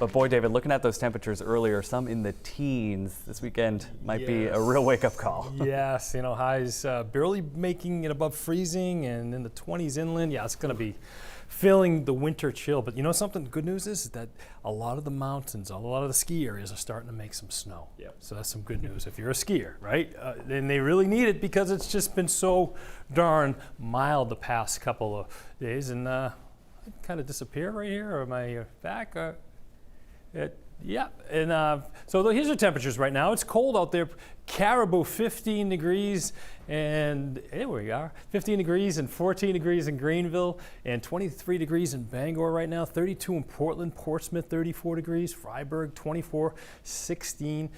But boy, David, looking at those temperatures earlier, some in the teens this weekend might be a real wake-up call. Yes, you know, highs barely making it above freezing and in the 20s inland. Yeah, it's going to be feeling the winter chill. But you know something, the good news is that a lot of the mountains, a lot of the ski areas are starting to make some snow. Yep. So that's some good news if you're a skier, right? And they really need it because it's just been so darn mild the past couple of days. And I kind of disappear right here, or am I back? Yeah, and so here's the temperatures right now. It's cold out there. Caribou, 15 degrees, and here we are. 15 degrees and 14 degrees in Greenville, and 23 degrees in Bangor right now. 32 in Portland, Portsmouth, 34 degrees. Freiburg, 24, 16.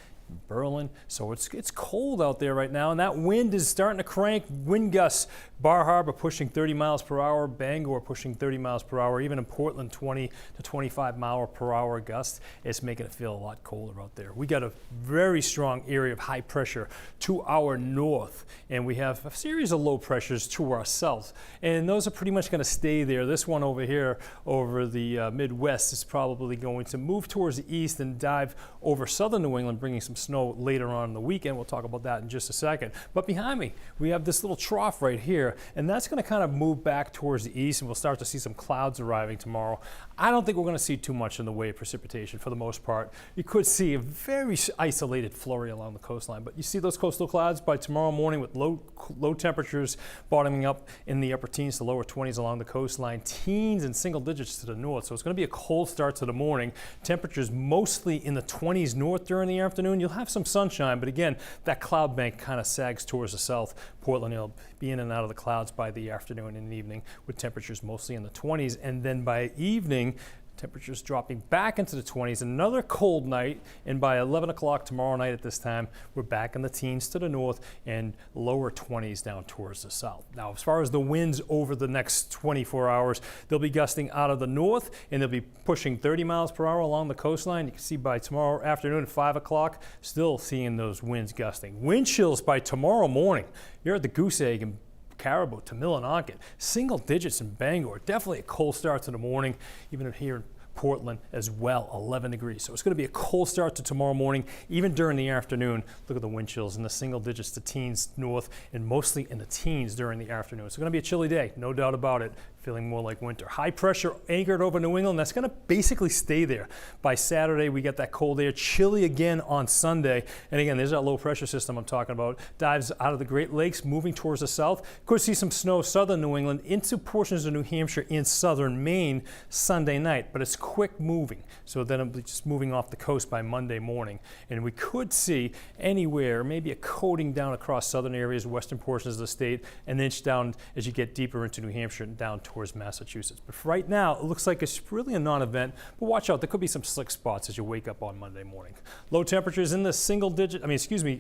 Berlin. So it's cold out there right now, and that wind is starting to crank. Wind gusts, Bar Harbor pushing 30 miles per hour, Bangor pushing 30 miles per hour, even in Portland 20 to 25 mile per hour gusts. It's making it feel a lot colder out there. We got a very strong area of high pressure to our north, and we have a series of low pressures to our south, and those are pretty much going to stay there. This one over here over the Midwest is probably going to move towards the east and dive over southern New England, bringing some snow later on in the weekend. We'll talk about that in just a second. But behind me, we have this little trough right here, and that's going to kind of move back towards the east, and we'll start to see some clouds arriving tomorrow. I don't think we're going to see too much in the way of precipitation for the most part. You could see a very isolated flurry along the coastline, but you see those coastal clouds by tomorrow morning with low temperatures bottoming up in the upper teens to lower 20s along the coastline, teens and single digits to the north. So it's going to be a cold start to the morning. Temperatures mostly in the 20s north during the afternoon. You'll have some sunshine, but again, that cloud bank kind of sags towards the south. Portland will be in and out of the clouds by the afternoon and evening with temperatures mostly in the 20s, and then by evening, temperatures dropping back into the 20s. Another cold night, and by 11 o'clock tomorrow night at this time, we're back in the teens to the north and lower 20s down towards the south. Now, as far as the winds over the next 24 hours, they'll be gusting out of the north, and they'll be pushing 30 miles per hour along the coastline. You can see by tomorrow afternoon at 5 o'clock, still seeing those winds gusting. Wind chills by tomorrow morning. You're at the Goose Egg and Caribou to Millinocket, single digits in Bangor. Definitely a cold start to the morning, even here in Portland as well, 11 degrees. So it's going to be a cold start to tomorrow morning, even during the afternoon. Look at the wind chills in the single digits to teens north, and mostly in the teens during the afternoon. It's going to be a chilly day, no doubt about it. Feeling more like winter. High pressure anchored over New England. That's going to basically stay there. By Saturday, we get that cold air. Chilly again on Sunday. And again, there's that low pressure system I'm talking about. Dives out of the Great Lakes, moving towards the south. Could see some snow southern New England into portions of New Hampshire and southern Maine Sunday night. But it's quick moving. So then it'll be just moving off the coast by Monday morning. And we could see anywhere, maybe a coating down across southern areas, western portions of the state, an inch down as you get deeper into New Hampshire and down towards Massachusetts. But for right now, it looks like it's really a non-event, but watch out, there could be some slick spots as you wake up on Monday morning. Low temperatures in the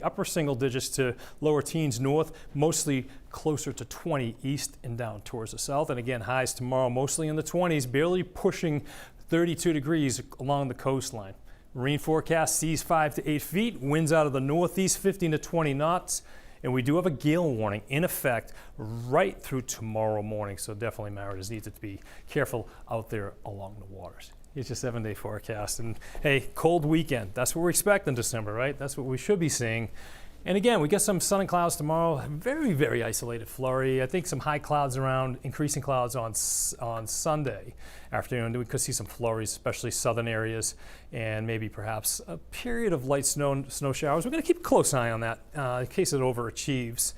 upper single digits to lower teens north, mostly closer to 20 east and down towards the south. And again, highs tomorrow mostly in the 20s, barely pushing 32 degrees along the coastline. Marine forecast seas 5 to 8 feet, winds out of the northeast 15 to 20 knots. And we do have a gale warning in effect right through tomorrow morning. So definitely mariners need to be careful out there along the waters. It's your 7-day forecast. And hey, cold weekend. That's what we're expecting in December, right? That's what we should be seeing. And again, we get some sun and clouds tomorrow. Very, very isolated flurry. I think some high clouds around, increasing clouds on Sunday afternoon. We could see some flurries, especially southern areas, and maybe perhaps a period of light snow showers. We're going to keep a close eye on that in case it overachieves.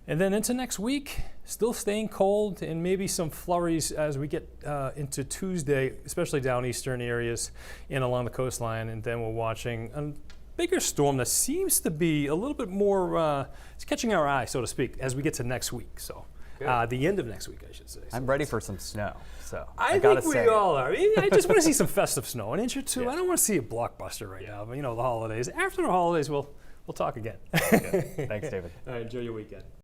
And then into next week, still staying cold, and maybe some flurries as we get into Tuesday, especially down eastern areas and along the coastline. And then we're watching a bigger storm that seems to be a little bit more, it's catching our eye, so to speak, as we get to next week. So the end of next week, I should say. So I'm ready for some snow. So I think we all are. I just want to see some festive snow, an inch or two. Yeah. I don't want to see a blockbuster right now, but you know, the holidays. After the holidays, we'll talk again. Thanks, David. All right, enjoy your weekend.